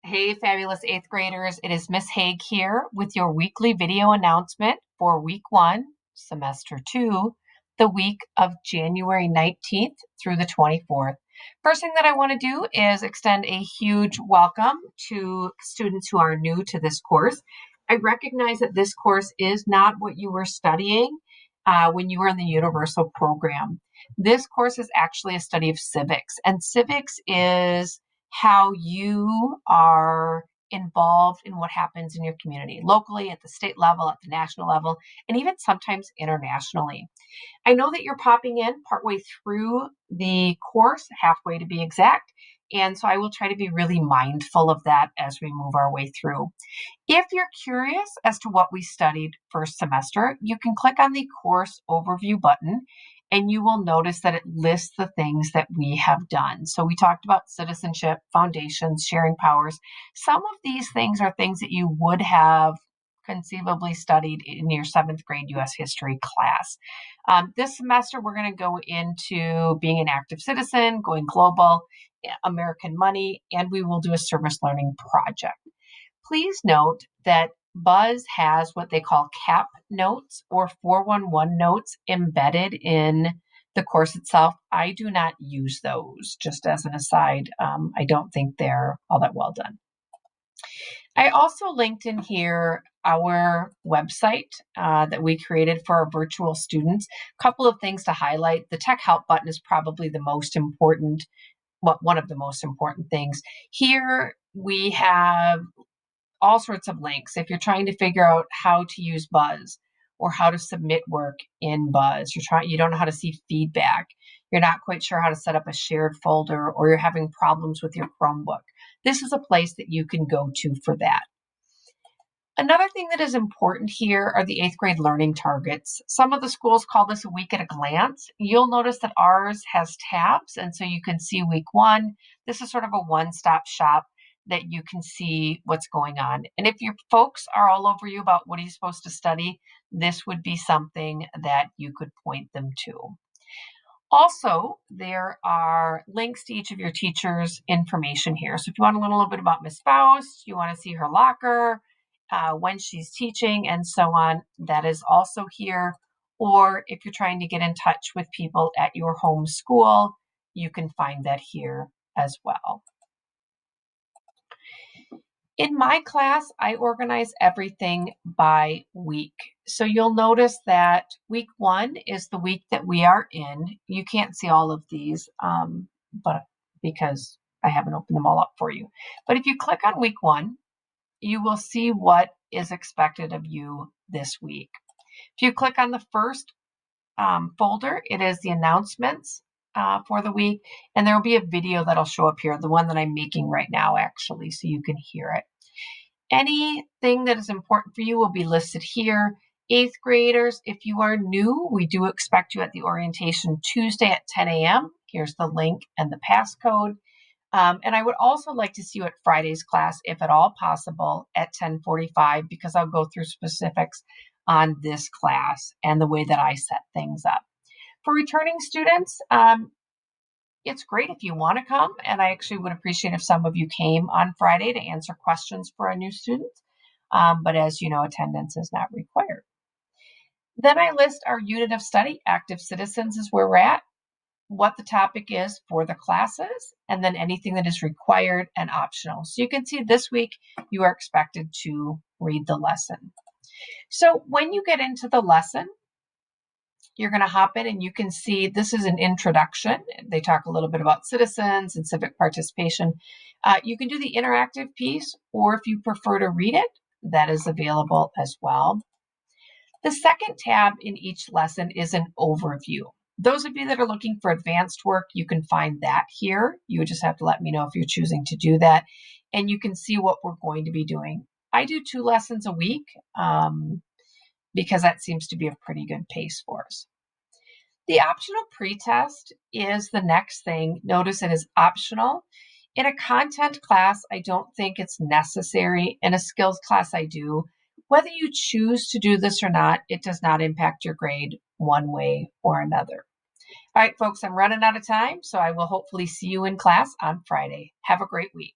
Hey, fabulous eighth graders. It is Miss Haig here with your weekly video announcement for week 1, semester 2, the week of January 19th through the 24th. First thing that I want to do is extend a huge welcome to students who are new to this course. I recognize that this course is not what you were studying when you were in the universal program. This course is actually a study of civics, and civics is how you are involved in what happens in your community, locally, at the state level, at the national level, and even sometimes internationally. I know that you're popping in partway through the course, halfway to be exact, and so I will try to be really mindful of that as we move our way through. If you're curious as to what we studied first semester, you can click on the course overview button and you will notice that it lists the things that we have done. So we talked about citizenship, foundations, sharing powers. Some of these things are things that you would have conceivably studied in your 7th grade U.S. history class. This semester, we're going to go into being an active citizen, going global, American money, and we will do a service learning project. Please note that Buzz has what they call CAP notes or 411 notes embedded in the course itself. I do not use those, just as an aside. I don't think they're all that well done. I also linked in here our website that we created for our virtual students. A couple of things to highlight. The tech help button is probably the most important, one of the most important things. Here we have all sorts of links. If you're trying to figure out how to use Buzz or how to submit work in Buzz, you don't know how to see feedback, you're not quite sure how to set up a shared folder, or you're having problems with your Chromebook, this is a place that you can go to for that. Another thing that is important here are the 8th grade learning targets. Some of the schools call this a week at a glance. You'll notice that ours has tabs, and so you can see week 1. This is sort of a one-stop shop that you can see what's going on. And if your folks are all over you about what are you supposed to study, this would be something that you could point them to. Also, there are links to each of your teachers' information here. So if you want to learn a little bit about Miss Faust, you want to see her locker, when she's teaching, and so on, that is also here. Or if you're trying to get in touch with people at your home school, you can find that here as well. In my class, I organize everything by week. So you'll notice that week 1 is the week that we are in. You can't see all of these, but because I haven't opened them all up for you. But if you click on week 1, you will see what is expected of you this week. If you click on the first folder, it is the announcements for the week, and there will be a video that'll show up here, the one that I'm making right now, actually, so you can hear it. Anything that is important for you will be listed here. 8th graders, if you are new, we do expect you at the orientation Tuesday at 10 a.m. Here's the link and the passcode. And I would also like to see you at Friday's class, if at all possible, at 10:45, because I'll go through specifics on this class and the way that I set things up. For returning students, it's great if you want to come, and I actually would appreciate if some of you came on Friday to answer questions for our new students. But as you know, attendance is not required. Then I list our unit of study. Active citizens is where we're at, what the topic is for the classes, and then anything that is required and optional. So you can see this week you are expected to read the lesson. So when you get into the lesson, you're going to hop in and you can see this is an introduction. They talk a little bit about citizens and civic participation. You can do the interactive piece, or if you prefer to read it, that is available as well. The second tab in each lesson is an overview. Those of you that are looking for advanced work, you can find that here. You would just have to let me know if you're choosing to do that. And you can see what we're going to be doing. I do 2 lessons a week because that seems to be a pretty good pace for us. The optional pretest is the next thing. Notice it is optional. In a content class, I don't think it's necessary. In a skills class, I do. Whether you choose to do this or not, it does not impact your grade one way or another. All right, folks, I'm running out of time, so I will hopefully see you in class on Friday. Have a great week.